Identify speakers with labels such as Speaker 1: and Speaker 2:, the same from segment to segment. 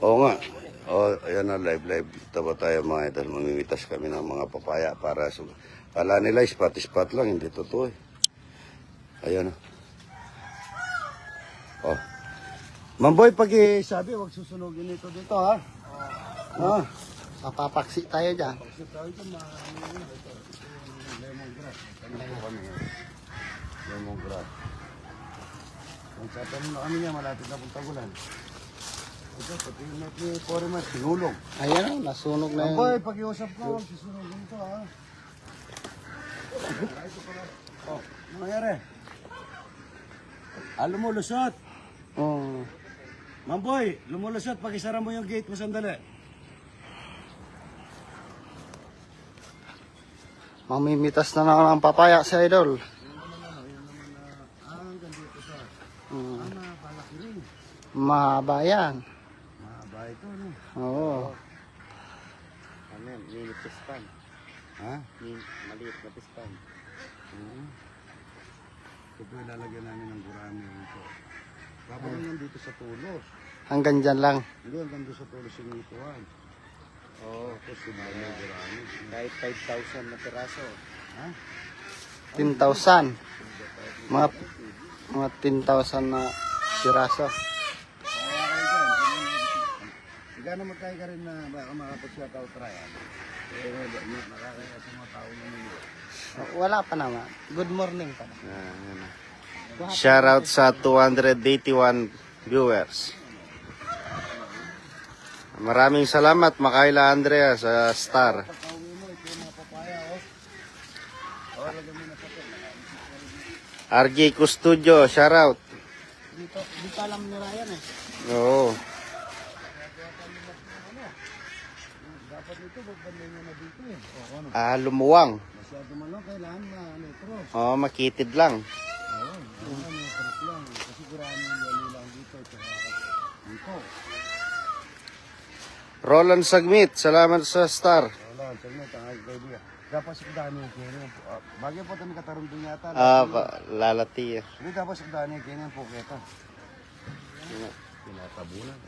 Speaker 1: Oo nga. Oh, ayan na, live. Taba tayo mga idol. Mamimitas kami ng mga papaya para sa... Kala nila, spot lang. Hindi totoo eh. Ayan o. Oh. Mamboy, pag sabi, huwag susunugin ito dito ha. Ah.
Speaker 2: Mapapaksi tayo dyan.
Speaker 1: Lemongrass. Kung tatanong na kami niya, malapit na pong tagulan. Ito, pati yung net ni Foreman, sinulong.
Speaker 2: Ayan, nasunog na yun.
Speaker 1: Mamboy, pag-iusap ko, susunugin ito ha. Oh, ano nangyari? Lumulusot.
Speaker 2: Oh.
Speaker 1: Mamboy, lumulusot. Pakisara mo yung gate mo sandali.
Speaker 2: Mamimitas na naman ang papaya si Idol.
Speaker 1: Ganito siya. Palaki rin.
Speaker 2: Mahaba yan.
Speaker 1: Mahaba ito, no?
Speaker 2: Oo.
Speaker 3: Ano yan? Mini pispan.
Speaker 1: Ha?
Speaker 3: Maliit na pispan.
Speaker 1: Ito po ilalagyan namin ng gurami dito. Tapos nandito sa tulos.
Speaker 2: Hanggang dyan lang.
Speaker 1: Hindi, hanggang doon sa tulos yung ituan.
Speaker 3: Oo.
Speaker 1: Tapos yung gurami.
Speaker 3: Kahit 5,000 na piraso.
Speaker 1: Ha?
Speaker 2: 10,000. Mga 10,000 na siraso.
Speaker 1: Kaya kayo dyan. Sigana magkaya ka rin na baka makapag-shoutout trial. Nakakaya sa mga tao na nila.
Speaker 2: Wala pa naman. Good morning pa.
Speaker 3: Shoutout sa 281 viewers. Maraming salamat Makaila Andrea sa Star.
Speaker 1: Pagkauwi mo, ito yung mga papaya, oh. Lagyan mo na sa ito.
Speaker 3: RJ Custodio, shoutout.
Speaker 2: Dito alam nila yan eh.
Speaker 3: Oo.
Speaker 1: Dapat ito, magbanday nyo na dito eh. Ano?
Speaker 3: Lumuwang.
Speaker 1: Masyado malong, kailangan cross.
Speaker 3: Oo, makitid lang.
Speaker 1: Oo, cross lang. Kasi gurami yung lang dito. Dito.
Speaker 3: Roland Sagmit, salamat sa Star.
Speaker 1: Wala, sabi mo, tangay kaibigan. Dapat sa dami yung kanya. Bagay po kami katarundong yata.
Speaker 3: Lalati.
Speaker 1: Hindi dapat sa dami yung kanya po keta. Pinatabunan.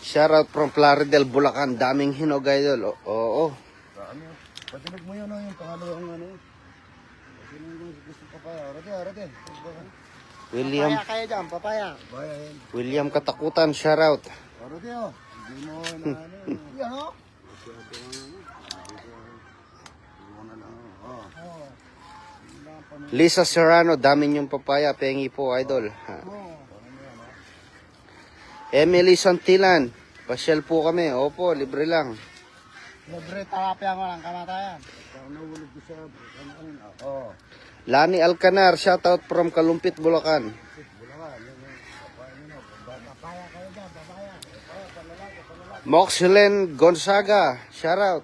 Speaker 3: Shoutout from Plaridel, Bulacan. Daming hinog idol. Oo.
Speaker 1: Dami. Patinig mo yun, yung pangalawang ano. Sino yung gusto pa kaya? Arate.
Speaker 3: William
Speaker 2: Papaya kayo dyan, papaya.
Speaker 1: Bayan.
Speaker 3: William Katakutan, shoutout.
Speaker 1: Arate oh. Hindi mo na ano.
Speaker 2: Yan o.
Speaker 3: Lisa Serrano, dami niyong papaya. Pengi po, idol. Emily Santilan, pasyal po kami. Opo, libre lang.
Speaker 2: Libre talapia mo lang kamatayan.
Speaker 1: Nahulog ko sa kanina. Oo.
Speaker 3: Lani Alcanar, shoutout from Kalumpit, Bulacan.
Speaker 2: Papaya kayo dyan, papaya.
Speaker 3: Moxelen Gonzaga, shoutout.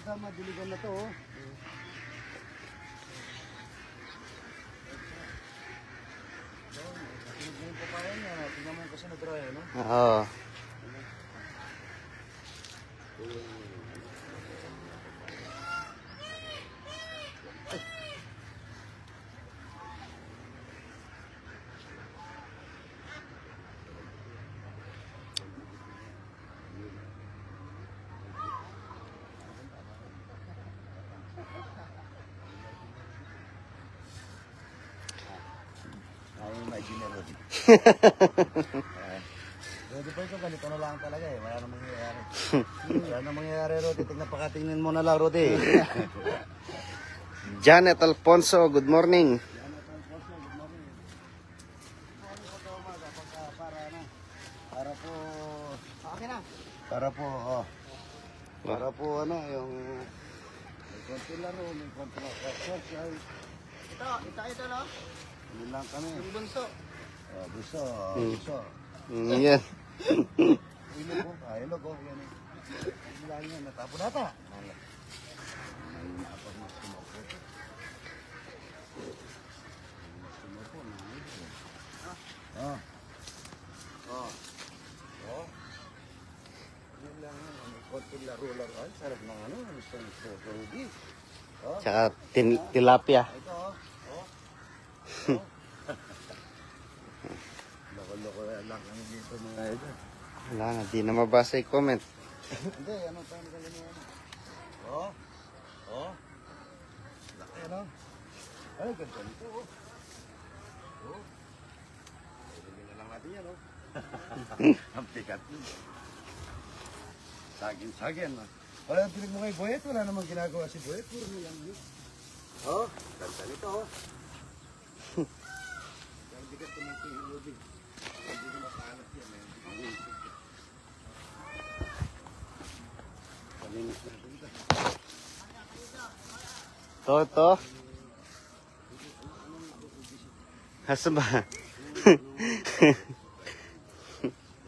Speaker 1: Kaya madiligan na to oh. Tingnan mo kasi na-dry, ano?
Speaker 3: Oo.
Speaker 1: Ay, imagine na Rodi. Rodi pa ito, ganito na lang talaga eh. Wala namang mangyayari. Wala namang mangyayari, Rodi. Patingnan mo na lang, Rodi.
Speaker 3: Janet Alfonso, good morning.
Speaker 1: Para po,
Speaker 2: Okay na.
Speaker 1: para po ano, yung may konti laro, may konti exercise.
Speaker 2: Ito no?
Speaker 1: Hindi lang kami.
Speaker 2: Yung bunso.
Speaker 1: Buso.
Speaker 3: Yan.
Speaker 1: Ilog ko, ilog ko. Yan eh. Hindi lang yan, natapo nata. Oh. Yun lang yan. May konting laro-laro. Ay, sarap ng ano. Gusto ng Rudy.
Speaker 3: Tsaka tilapia.
Speaker 2: Ito, oh.
Speaker 1: Loko-loko lang ang dito mga idol.
Speaker 3: Wala nga, di na mabasa yung comment.
Speaker 2: Hindi, ano pa ang galing yan?
Speaker 1: Oh. Oh. Laki ano? Ay, ganda nito oh. Oh. Pwede na lang natin yan oh. Ang pikat yun. Sagin. Wala pinig mo kay Boyet, wala namang ginagawa si Boyet. Puro mo lang yun. Oh, ganda nito oh. Ang bigat ko ng tingin. Hindi ko makahanap yan. Palinis natin ito.
Speaker 3: To. Hasa ba?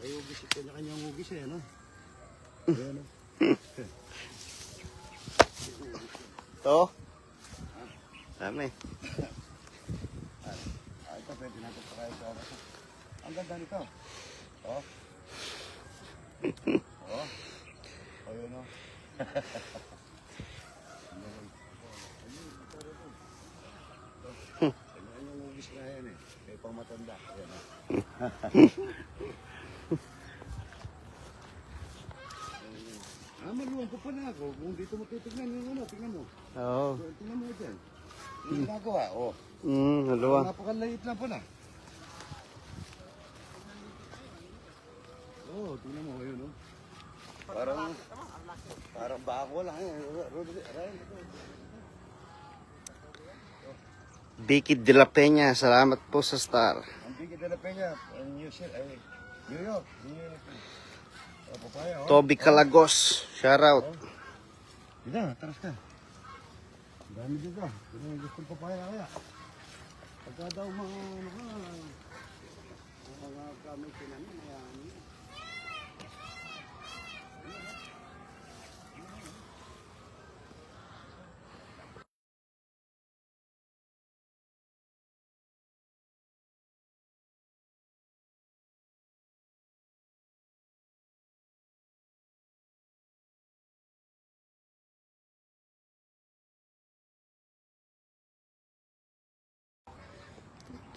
Speaker 1: Ay, ugis. Kanya-kanyang ugis eh, ano? Ayan, oh.
Speaker 3: To. Dami.
Speaker 1: Ito, pwede natin try sa oras. Ang ganda nito. Oh. Oh. Ayun, oh. Kanya-kanyang ugis na yan eh. May pang matanda. Ayan, oh. Maluwang ko pa na ako. Kung dito mo titignan yung ano, tingnan mo.
Speaker 3: Oo.
Speaker 1: Tingnan mo dyan. Yung ginagawa, oh.
Speaker 3: Haluan.
Speaker 1: Napakaliit lang pala. Oh, tingnan mo yun, oh. Parang bako lang eh.
Speaker 3: Vicky de la Peña, salamat po sa star.
Speaker 1: Ang bigit de la Peña, New York. Papaya, oh.
Speaker 3: Toby Calagos, shoutout.
Speaker 1: Dito, taras ka. Ang dami dito. Ito yung gusto ng papaya kaya. Pagka daw mga kamay tinanin, mayaan.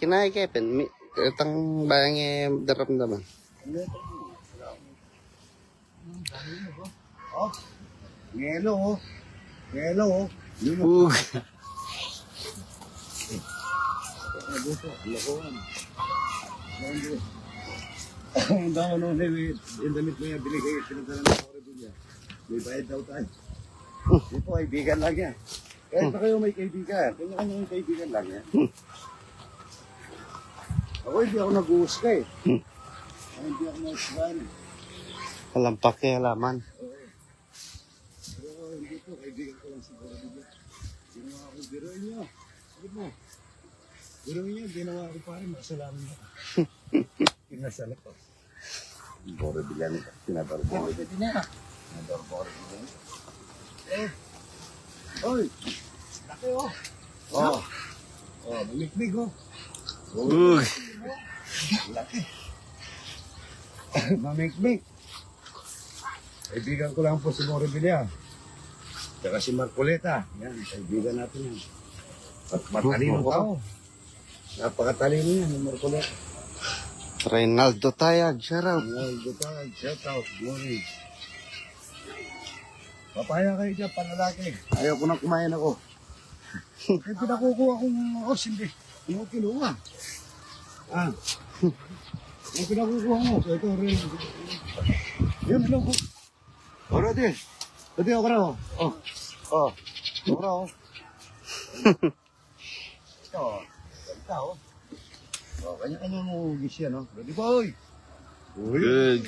Speaker 3: Kinay Kevin, itang bayang daramdaman.
Speaker 1: Oh, ngelo, oh. Ngelo, oh. Yun, oh.
Speaker 3: Ug.
Speaker 1: Ang daw no, yung damit mo yan, binigay, pinadala ng Florida niya. May bayad daw tayo. Di po, kaibigan lang yan. Kahit pa kayo may kaibigan, kanya-kanya yung kaibigan lang yan. Ako hindi ako nag-uusga eh. Hindi ako nag-uusgan eh.
Speaker 3: Walang pakialaman.
Speaker 1: Pero hindi po, kaibigan ko lang si Florida. Ginawa ko, biroin niyo. Sabi mo, biroin niyo, ginawa ko pa rin, masalamin ako. Kinasal ako. Bore bilang tinatawag ko.
Speaker 2: Pwede na.
Speaker 1: Bore bilang. Oy!
Speaker 2: Laki, oh.
Speaker 1: Oh! Oh, maliklig oh.
Speaker 3: Ug.
Speaker 1: Laki. Mamikmik. Kaibigan ko lang po si Moribilla. Tsaka si Marcoleta. Yan, kaibigan natin yan. At matalino ka. Napakatalino yan, yung Marcoleta.
Speaker 3: Reynaldo Tayag, shoutout.
Speaker 1: Shout out, morning. Papaya kayo dyan, panlalaki. Ayaw ko na kumain ako. Kaya pinakukuha kong hindi. Hindi ko kinuha. Yung pinakukuha mo. So ito rin. Yun, ano ko. O, Rodi. Rodi, ako na, oh. Oh. Ako na, oh. Ito, ganda, oh. Oh, kanya-kanya mo hugis yan, oh. Rodi boy.
Speaker 3: Ug.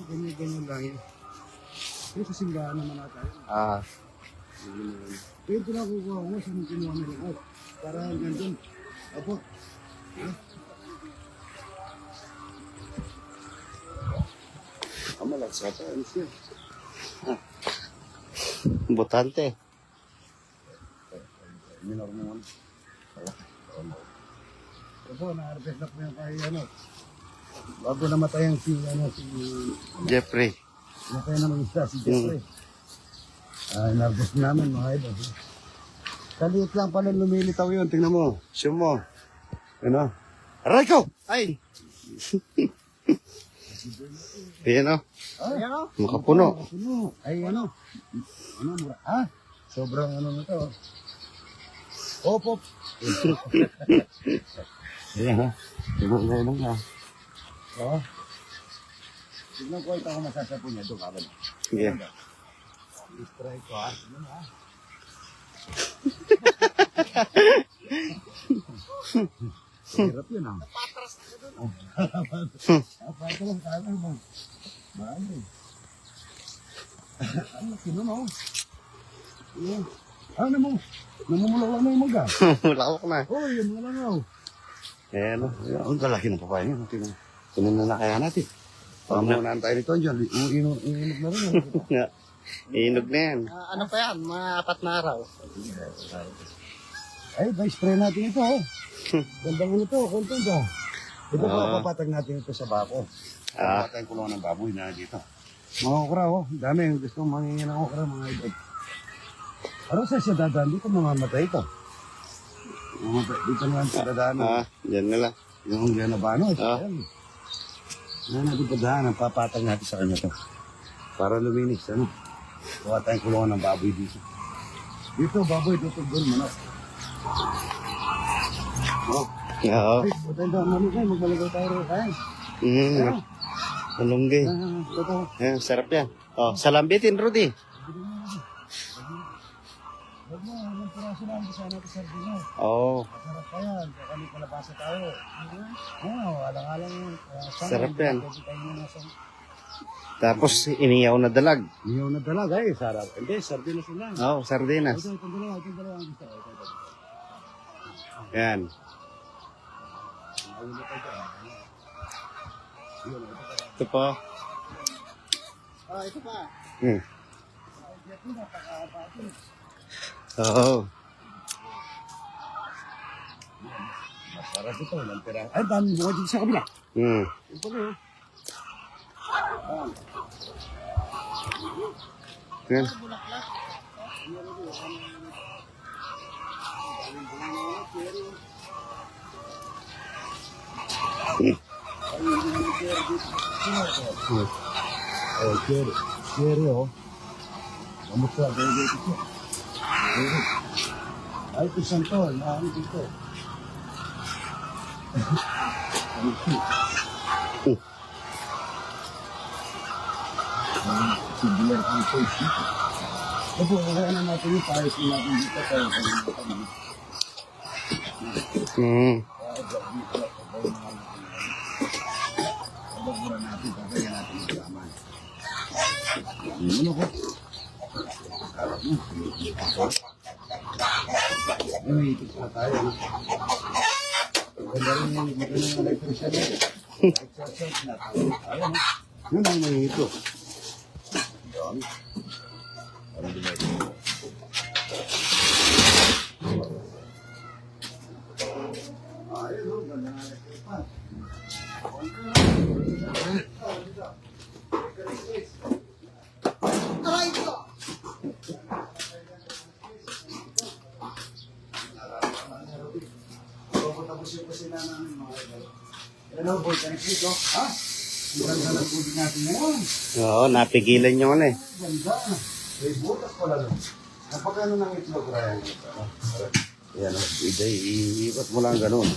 Speaker 1: Ganyan-ganyan lang yun. Pero sa simbahan naman natin. Pero ito na kukuha ko, saan kinuha nila ko? Para nandun. Apo. Malaksata, ano siya?
Speaker 3: Botante.
Speaker 1: Minor mo ano? Apo, na-harvest na po yung kay ano. Bago namatay ang si
Speaker 3: Jeffrey.
Speaker 1: namatay na mag-isa si Jeffrey. Narbos namin mga idol. Kaliit lang pala lumilitaw yun. Tingnan mo. Show mo. Ano? Aray ko!
Speaker 3: Ay! Ayan o.
Speaker 1: Ayan o.
Speaker 3: Makapuno.
Speaker 1: Makapuno. Ay ano? Ano mura? Ah? Sobrang ano na to. Hop hop. Ayan ha. Tignan lang ha. Oo. Tignan ko ito ako masasapo niya. Ito kaban.
Speaker 3: Sige.
Speaker 1: I-try ko ha. Tignan ha. Hirap yun ha. Napatras ka doon. Napatras ka doon. Bago. Ano, sino mo? Ano mo? Namumulaw na yung mga.
Speaker 3: Lawak na.
Speaker 1: Oh, yun mga langaw.
Speaker 3: Ayan o.
Speaker 1: Ang kalaki ng papaya niya. Tingnan na kaya natin. Pamunaan tayo nito dyan. Iinog na rin.
Speaker 3: Inog na yan.
Speaker 2: Ano pa yan? Mga 4 na araw.
Speaker 1: Ay, spray natin ito. Gandang ito. Content oh. Ito pa, papatag natin ito sa bako. Papatag ko lang ng baboy na dito. Mga okra oh. Dami. Gusto mangingi ng okra mga idol. Ano sa siya dadaan? Dito mamamatay ito. Dito naman sa dadaan.
Speaker 3: Diyan na lang.
Speaker 1: Yung gana ba ano? Ano natin padaan? Papatag natin sa kanya to. Para luminis. Ano? Kuha tayong kulungan ng baboy dito. Dito baboy. Dito doon manok. Oh.
Speaker 3: Oo.
Speaker 1: Ay, butay daw manok ay. Magbalagaw tayo rin kain.
Speaker 3: Malunggay.
Speaker 1: Totoo.
Speaker 3: Ayan, sarap yan. Oh, salambitin, Rudy.
Speaker 1: Huwag mo, hanggang piraso lang sa natin sardina.
Speaker 3: Oo.
Speaker 1: Masarap pa yan. Kami palabasa tayo. Oo, alang-alang yun.
Speaker 3: Sarap yan.
Speaker 1: Pwede tayo muna sa...
Speaker 3: Tapos, iniyaw na dalag.
Speaker 1: Iyaw na talaga eh. Sarap. Hindi, sardinas yun lang.
Speaker 3: Oo, sardinas.
Speaker 1: Ito, itong dalawa ang gusto. Ito.
Speaker 3: Yan.
Speaker 1: Naulo pa ito. Yun, ito pa.
Speaker 3: Ito po.
Speaker 2: Ito pa.
Speaker 3: Oo.
Speaker 1: Masarap ito. Walang pera. Ay, dami bunga dito sa kabila. Ito pala yun.
Speaker 3: Yan.
Speaker 1: Oh, cherry. Cherry, oh. Kamusta? Gaya ito. Ay, ito santol. Ano dito? Sibulan ang face dito. Ito, kaya na natin yung pares natin dito. Kaya Pabagura natin, kaya natin yung laman. Ano ko? May itik pa tayo. Ganda rin yung itik ng electrician. Exercise na tayo. Ayan. Yun ang may ito. Yan. Ano din ba ito? Ayun, ganda ng electric pan. Tapos yung kusina namin mga idol. Hello, boy, connected ko. Ha? Ang ganda ng tubig natin ngayon.
Speaker 3: Oo, napigilan nyo na eh.
Speaker 1: Ganda. May butas pala nun. Napagano ng itlog, Ryan? Yan, iikot mo lang ganun.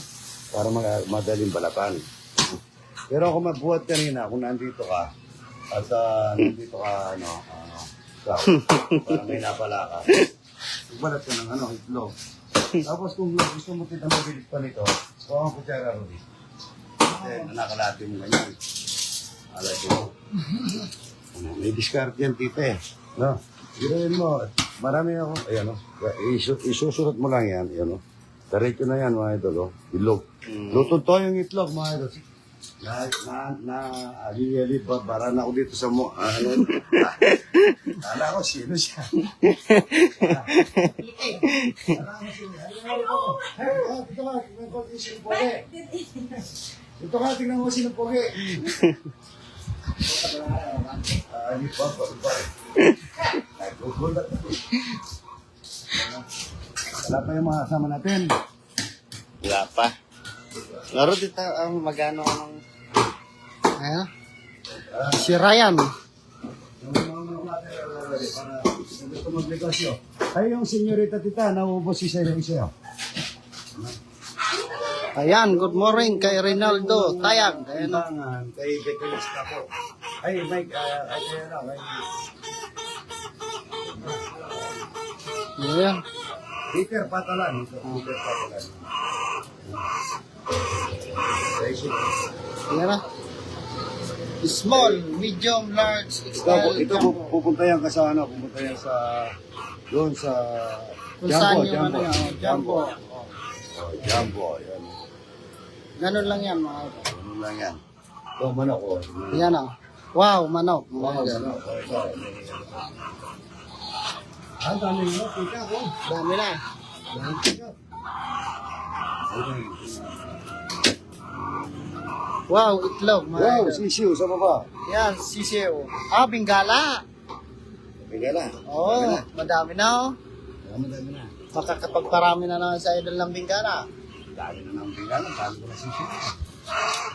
Speaker 1: Para madaling balapan. Pero kung magbuhat kanina, kung nandito ka, at nandito ka, para may napala ka, magbalat ka ng itlog. Tapos kung gusto mo kita mabilis pa nito, kuha ang kutsara, Rudy. Then, nakalati mo ganyan. Alati mo. May discard yan, tite. No? Girayin mo. Marami ako. Ayan, no? Isusurot mo lang yan. Ayan, no? Diretso na yan, mga idol. Ilog. Luto to yung itlog, mga idol. Alili, baran ako dito sa mo. Kala ko, sino siya? Ito ka, tingnan mo sino pogi. Hindi pa. Nagugulat. Wala pa yung mga kasama natin.
Speaker 3: Wala pa. Laro dito ang magano ng...
Speaker 2: Ayan. Si Ryan.
Speaker 1: Yung mga natin, para gusto mag-negosyo. Ay, yung senyorita tita, naubos si Sir Iseo.
Speaker 2: Ayan, good morning kay Rinaldo Tayag. Ayan o.
Speaker 1: Tangan, kay Bekelis ka po. Ay, Mike, ay, kaya na, kay
Speaker 2: Ayan.
Speaker 1: Peter Patalan. Peter Patalan.
Speaker 2: Ayan na. Small, medium, large,
Speaker 1: Ito,
Speaker 2: XL.
Speaker 1: pupunta yan ka sa ano, pupunta yan sa, doon sa,
Speaker 2: Kung saan yung ano yan, jumbo.
Speaker 1: Jumbo, yan.
Speaker 2: Ganun lang yan mga ito.
Speaker 1: Ano lang yan. Ito, manok ko.
Speaker 2: Ayan o. Wow, manok.
Speaker 1: Wow, manok. Ang dami mo, tika ko.
Speaker 2: Dami na.
Speaker 1: Dami tika.
Speaker 2: Wow, itlog. Mga
Speaker 1: Wow,
Speaker 2: idol.
Speaker 1: sisiu sa baba.
Speaker 2: Yan, sisiyo. Ah, bingala.
Speaker 1: Bigala.
Speaker 2: Oo, madami na oh.
Speaker 1: Dami na.
Speaker 2: Makakapagparami na naman sa idol ng bingala.
Speaker 1: Dami na ng bigala. Dami ko na sisiu.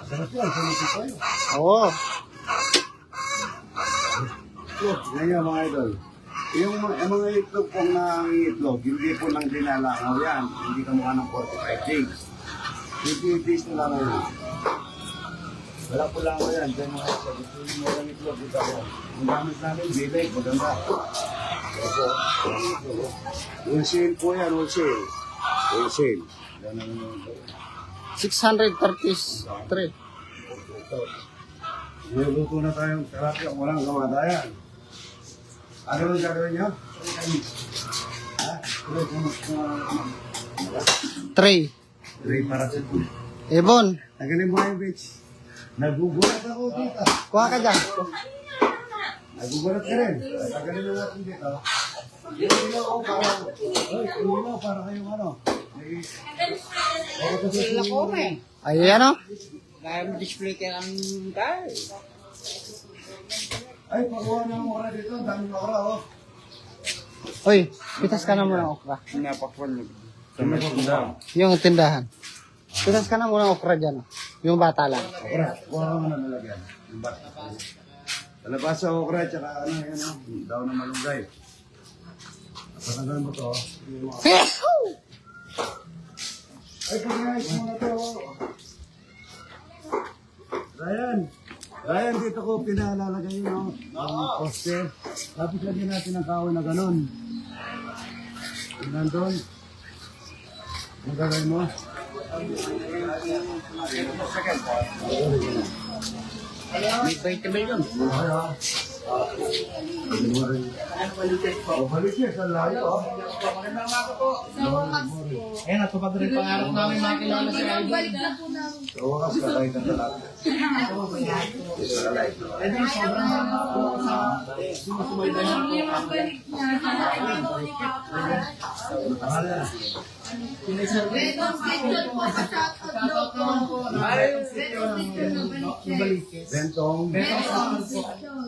Speaker 1: Sarap yan, sumisip ko yun.
Speaker 2: Oo.
Speaker 1: Look, ngayon mga idol. Yung mga itlog pong nangiitlog, hindi po nang dinalangaw yan. Hindi ka mukha ng 45 days. 50 days na lang yun. Wala po lang ako yan. Diyan mga isa. Gusto yung mga itlog. Dito ako. Ang gamit namin, bilay. Maganda. Opo. Wholesale po yan, wholesale. Wholesale. Yan ang
Speaker 2: 633.
Speaker 1: Niluto na tayong tilapia. Walang kamatayan. Ano yung gagawin nyo? Ha?
Speaker 2: Tray.
Speaker 1: Ray para sa
Speaker 2: Ebon,
Speaker 1: tagalin mo yung bitch. Nagugulat ako dito.
Speaker 2: kuha ka dyan.
Speaker 1: Nagugulat ka rin. Tagalin mo natin dito. Yung ilaw ko para... Ay, yung ilaw para kayong ano. Sila ko eh.
Speaker 2: Ayan o.
Speaker 4: Dahil display ka ng car.
Speaker 1: Ay, pakuha na mo ka dito. Dami mo ka oh.
Speaker 2: Uy, pitas ka na muna ng okra.
Speaker 4: Napakwan.
Speaker 2: Yung tindahan. Pitas ka na muna ng okra dyan. Yung bata lang.
Speaker 1: Okra. Kuha ka na nalagyan. Yung bat. Talabas sa okra, tsaka ano, yan o. Daw na malunggay. Patanggalan mo to. Ay, pag-ayos mo na to. Ryan, dito ko pinalalagay yung poster. Tapos lagyan natin ng kahoy na ganun. Nandun. Ang gagawin mo?
Speaker 4: May 20 million.
Speaker 1: Balik sa layo.
Speaker 4: Ayan, natupad rin pangarap namin makilala si Idol.
Speaker 1: Sa wakas, kakay ka talaga.
Speaker 4: Idol, sobrang sinusubaydan niya ako.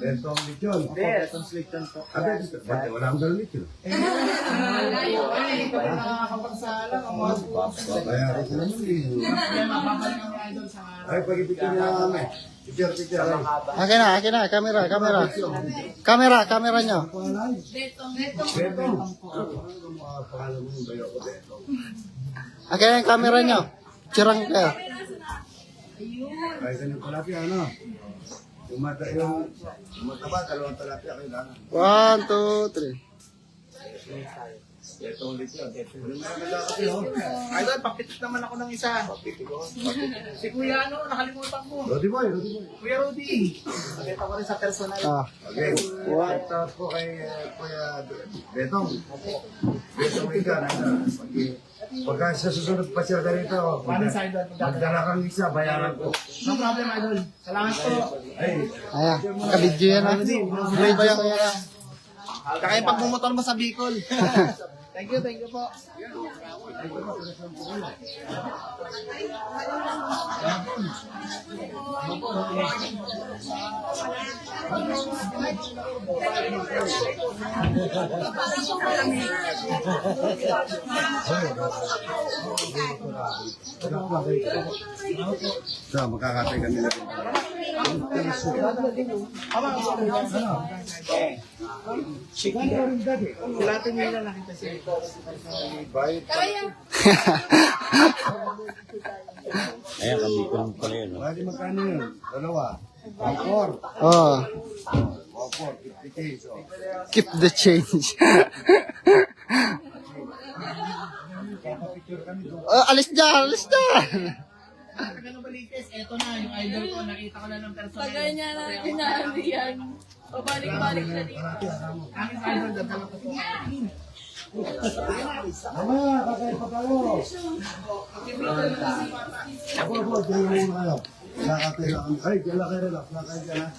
Speaker 1: Bentong lechon.
Speaker 4: Betong slickton po.
Speaker 1: Abe, ba't wala akong dalang lechon? Babayaran ko naman eh. Ay, pag-ipigil niya kami. Picture.
Speaker 2: Akin na. Camera. Camera nyo.
Speaker 1: Bentong. Pangalan mo yung bayo ko, Bentong.
Speaker 2: Akin na yung camera nyo. Tsirang kayo.
Speaker 1: Ay, ganun tilapia, ano? Yung mataba, dalawang tilapia kailangan.
Speaker 2: 1, 2, 3.
Speaker 1: Bentong lechon. Ano na nagkakapi, oh?
Speaker 4: Idol, papitik naman ako ng isa. Si Kuya ano, nakalimutan ko.
Speaker 1: Rodi boy.
Speaker 4: Kuya Rudy. Nakita ko rin sa personal.
Speaker 2: Ah.
Speaker 1: Okay. Shout out po kay Kuya Betong. Betong ika. Pagka sa susunod pa siya ganito,
Speaker 4: Paano sa Idol?
Speaker 1: magdala kang isa, bayaran ko.
Speaker 4: No problem, Idol. Salamat po.
Speaker 1: Ay,
Speaker 2: Ayan. Nakabidyo yan ah. Video ko yan ah.
Speaker 4: Kaya pagmumotor mo sa Bicol.
Speaker 2: Thank you po.
Speaker 1: So, makakatay kami na rin.
Speaker 4: Lahat nila nakita siya.
Speaker 1: Ayan, kami ko lang pala yun. Bali magkano yun? Dalawa. 1-4.
Speaker 2: Oh,
Speaker 1: 1-4, 50K. So,
Speaker 2: keep the change. Alis dyan, alis dyan.
Speaker 4: Taga Novaliches, eto na, yung idol ko, nakita ko na ng personal.
Speaker 5: Tagal niya na inaano yan. Pabalik-balik na dito.
Speaker 4: Aking idol, dadala ko po.
Speaker 1: Mama, kakay pa tayo. Ako, dyan mo kayo. Nakakatay lang kami. Ay, dyan lang kayo, relax. Nakakay dyan, ha?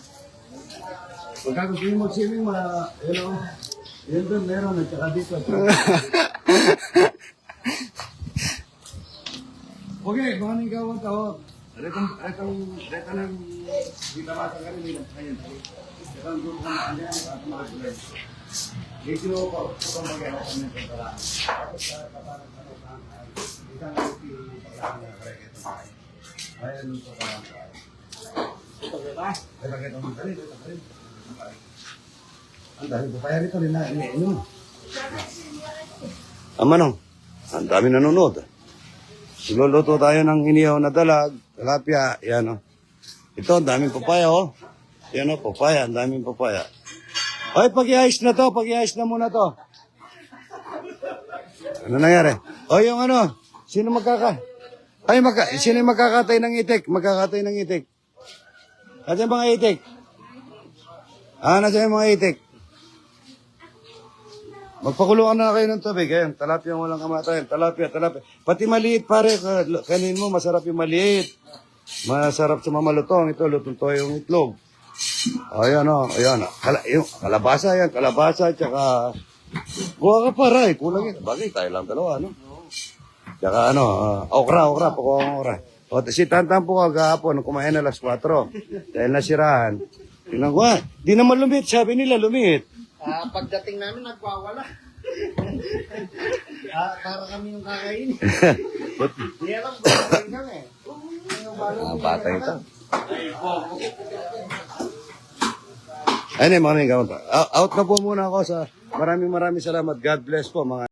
Speaker 1: Pagka gusto nyo mag-swimming, yun doon meron, at saka dito. Okay, mga nanggawan tao. Retong kita mata ka rin nila. Ayan. Retong grupo ka na kanyan at mga tuloy. Dito ko, kung mag-ewa kami ng paraan. Tapos isang paraan na kareket. Ayan nung paraan. Ito ba? Ito ba? Ang dahil ko kaya rito rin na. Manong, ang dami nanonood. Luluto tayo ng inihaw na dalag, tilapia, yan o. Ito, ang daming papaya o. Yan o, papaya, ang daming papaya. Ay, pag-i-ice na to, pag-i-ice na muna to. Ano nangyari? O, yung ano, sino sino yung magkakatay ng itik? Magkakatay ng itik. Nasaan yung mga itik? Nasaan yung mga itik? Magpakuluan na kayo ng tubig. Ayan, talapia walang kamatayan. Talapia. Pati maliit pare, kanin mo, masarap yung maliit. Masarap sa mamalutong. Ito, lutong toyo yung itlog. Ayan o, ayan. Yung kalabasa yan, kalabasa, tsaka... Kuha ka para eh, kulang yun. Bagay, tayo lang dalawa, no? Tsaka okra, pakuha ang okra. O, si Tantan po kagahapon, kumain na alas 4. Dahil nasirahan. Tingnan ko, di naman lumit, sabi nila lumit.
Speaker 2: Pagdating namin, nagwawala. Para kami yung kakainin. Hindi alam kung kakain kami.
Speaker 1: Bata ito. Ayun mga nanggawan. Out na po muna ako sa maraming salamat. God bless po mga